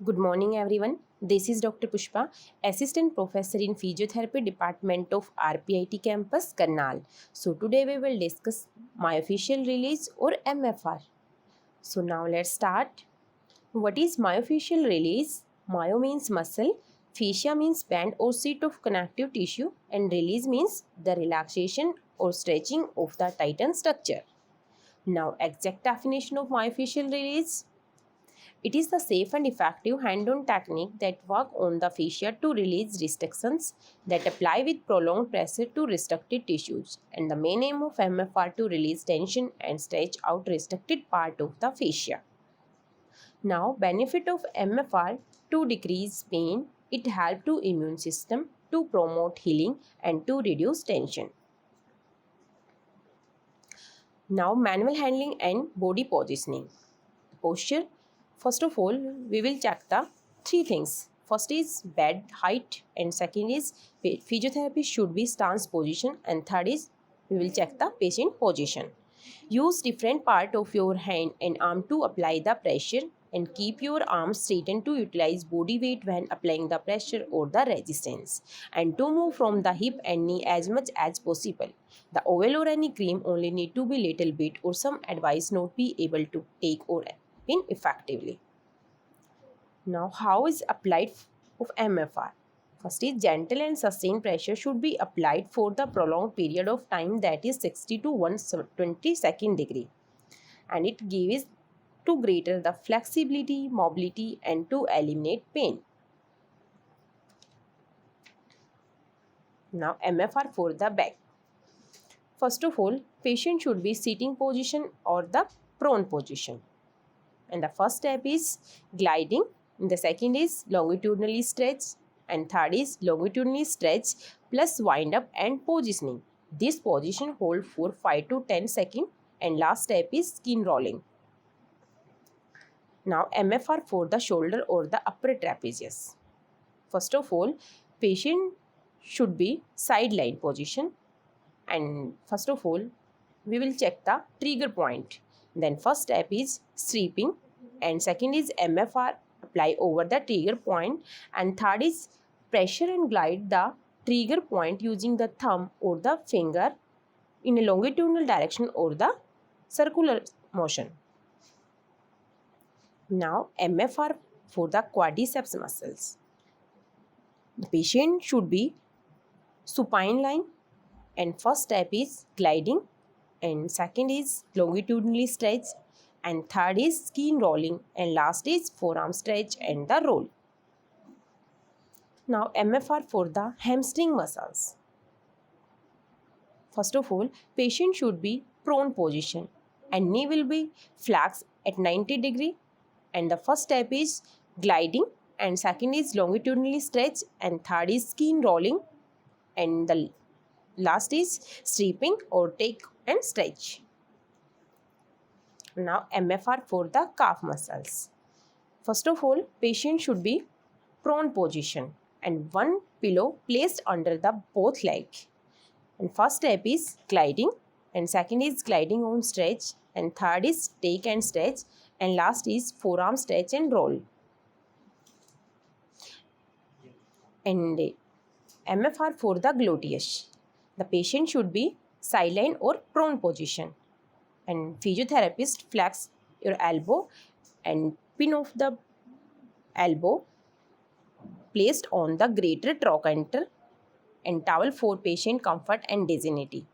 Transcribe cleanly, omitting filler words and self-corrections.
Good morning, everyone. This is Dr. Pushpa, Assistant Professor in Physiotherapy Department of RPIT Campus, Karnal. So today we will discuss myofascial release or MFR. So now let's start. What is myofascial release? Myo means muscle, fascia means band or sheet of connective tissue, and release means the relaxation or stretching of the tightened structure. Now, exact definition of myofascial release. It is the safe and effective hand-on technique that works on the fascia to release restrictions that apply with prolonged pressure to restricted tissues, and the main aim of MFR to release tension and stretch out restricted part of the fascia. Now, benefit of MFR: to decrease pain, it helps to immune system, to promote healing, and to reduce tension. Now, manual handling and body positioning. Posture. First of all, we will check the three things. First is bed height, and second is physiotherapy should be stance position, and third is we will check the patient position. Use different part of your hand and arm to apply the pressure, and keep your arms straightened to utilize body weight when applying the pressure or the resistance, and to move from the hip and knee as much as possible. The oil or any cream only need to be little bit, or some advice not be able to take or pin effectively. Now, how is applied of MFR? First is gentle and sustained pressure should be applied for the prolonged period of time, that is 60 to 120 degree, and it gives to greater the flexibility, mobility, and to eliminate pain. Now, MFR for the back. First of all, patient should be sitting position or the prone position. And the first step is gliding, and the second is longitudinally stretch, and third is longitudinally stretch plus wind up and positioning. This position hold for 5 to 10 seconds, and last step is skin rolling. Now, MFR for the shoulder or the upper trapezius. First of all, patient should be sideline position, and first of all we will check the trigger point. Then first step is stripping, and second is MFR apply over the trigger point, and third is pressure and glide the trigger point using the thumb or the finger in a longitudinal direction or the circular motion. Now, MFR for the quadriceps muscles. The patient should be supine line, and first step is gliding, and second is longitudinally stretch, and third is skin rolling, and last is forearm stretch and the roll. Now, MFR for the hamstring muscles. First of all, patient should be prone position, and knee will be flexed at 90 degree, and the first step is gliding, and second is longitudinally stretch, and third is skin rolling, and the last is stripping or take and stretch. Now, MFR for the calf muscles. First of all, patient should be prone position, and one pillow placed under the both leg. And first step is gliding, and second is gliding on stretch, and third is take and stretch, and last is forearm stretch and roll. And MFR for the gluteus. The patient should be sideline or prone position, and physiotherapist flex your elbow and pin of the elbow placed on the greater trochanter, and towel for patient comfort and dignity.